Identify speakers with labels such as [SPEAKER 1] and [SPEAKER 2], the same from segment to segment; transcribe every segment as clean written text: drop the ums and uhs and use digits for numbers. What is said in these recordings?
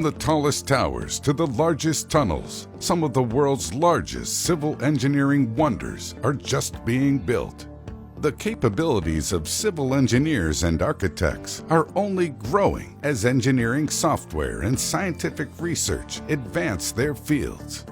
[SPEAKER 1] the tallest towers to the largest tunnels, some of the world's largest civil engineering wonders are just being built. The capabilities of civil engineers and architects are only growing as engineering software and scientific research advance their fields.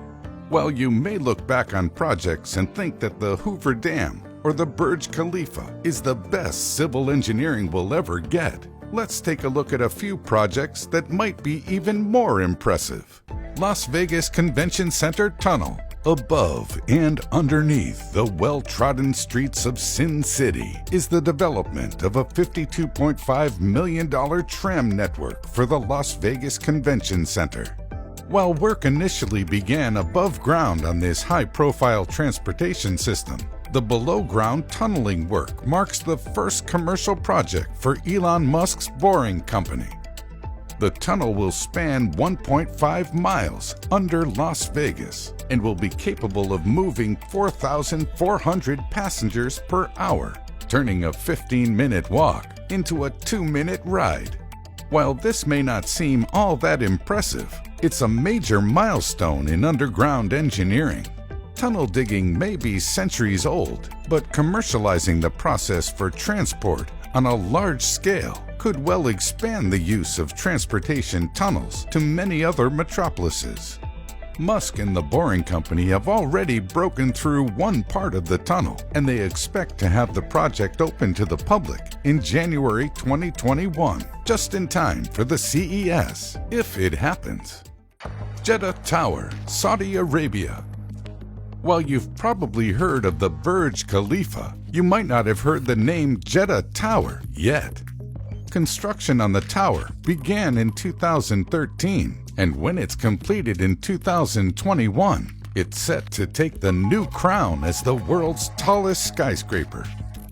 [SPEAKER 1] While you may look back on projects and think that the Hoover Dam or the Burj Khalifa is the best civil engineering we'll ever get, let's take a look at a few projects that might be even more impressive. Las Vegas Convention Center Tunnel. Above and underneath the well-trodden streets of Sin City is the development of a $52.5 million tram network for the Las Vegas Convention Center. While work initially began above ground on this high-profile transportation system, the below-ground tunneling work marks the first commercial project for Elon Musk's Boring Company. The tunnel will span 1.5 miles under Las Vegas and will be capable of moving 4,400 passengers per hour, turning a 15-minute walk into a 2-minute ride. While this may not seem all that impressive, it's a major milestone in underground engineering. Tunnel digging may be centuries old, but commercializing the process for transport on a large scale could well expand the use of transportation tunnels to many other metropolises. Musk and the Boring Company have already broken through one part of the tunnel, and they expect to have the project open to the public in January 2021, just in time for the CES, if it happens. Jeddah Tower, Saudi Arabia. While you've probably heard of the Burj Khalifa, you might not have heard the name Jeddah Tower yet. Construction on the tower began in 2013, and when it's completed in 2021, it's set to take the new crown as the world's tallest skyscraper.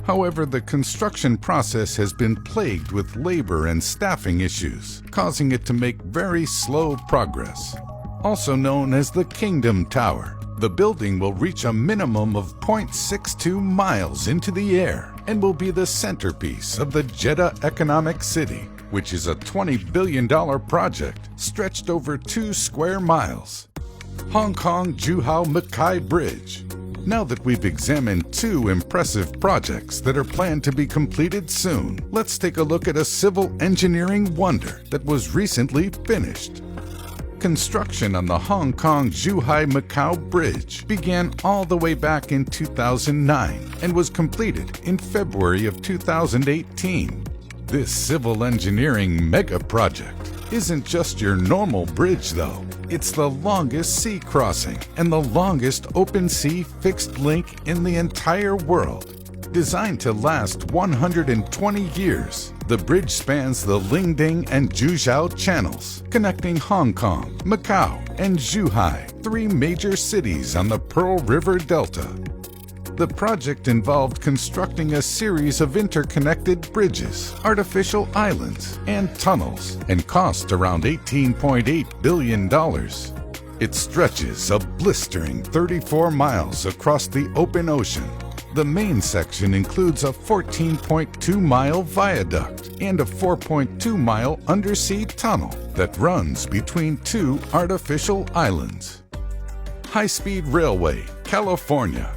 [SPEAKER 1] However, the construction process has been plagued with labor and staffing issues, causing it to make very slow progress. Also known as the Kingdom Tower, the building will reach a minimum of 0.62 miles into the air and will be the centerpiece of the Jeddah Economic City, which is a $20 billion project stretched over 2 square miles. Hong Kong Zhuhai Macau Bridge. Now that we've examined 2 impressive projects that are planned to be completed soon, let's take a look at a civil engineering wonder that was recently finished. Construction on the Hong Kong Zhuhai Macau Bridge began all the way back in 2009 and was completed in February of 2018. This civil engineering mega project isn't just your normal bridge though. It's the longest sea crossing and the longest open sea fixed link in the entire world. Designed to last 120 years, the bridge spans the Lingding and Zhujiao channels, connecting Hong Kong, Macau, and Zhuhai, 3 major cities on the Pearl River Delta. The project involved constructing a series of interconnected bridges, artificial islands, and tunnels, and cost around $18.8 billion. It stretches a blistering 34 miles across the open ocean. The main section includes a 14.2-mile viaduct and a 4.2-mile undersea tunnel that runs between 2 artificial islands. High-speed railway, California.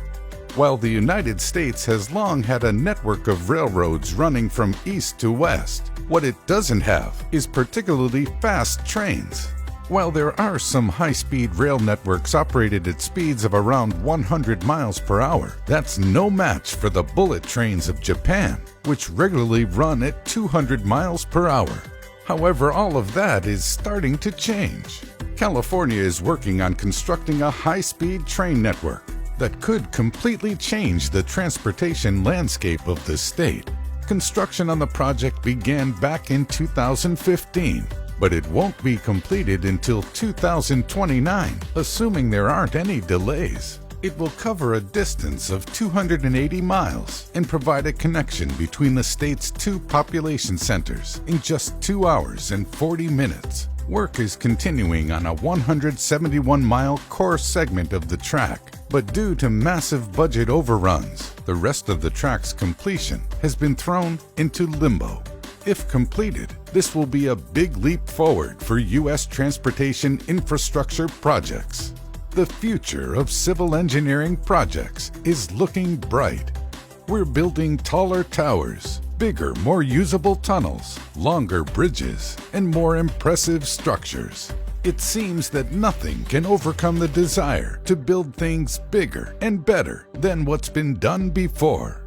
[SPEAKER 1] While the United States has long had a network of railroads running from east to west, what it doesn't have is particularly fast trains. While there are some high-speed rail networks operated at speeds of around 100 miles per hour, that's no match for the bullet trains of Japan, which regularly run at 200 miles per hour. However, all of that is starting to change. California is working on constructing a high-speed train network that could completely change the transportation landscape of the state. Construction on the project began back in 2015. But it won't be completed until 2029, assuming there aren't any delays. It will cover a distance of 280 miles and provide a connection between the state's 2 population centers in just 2 hours and 40 minutes. Work is continuing on a 171-mile core segment of the track, but due to massive budget overruns, the rest of the track's completion has been thrown into limbo. If completed, This will be a big leap forward for U.S. transportation infrastructure projects. The future of civil engineering projects is looking bright. We're building taller towers, bigger, more usable tunnels, longer bridges, and more impressive structures. It seems that nothing can overcome the desire to build things bigger and better than what's been done before.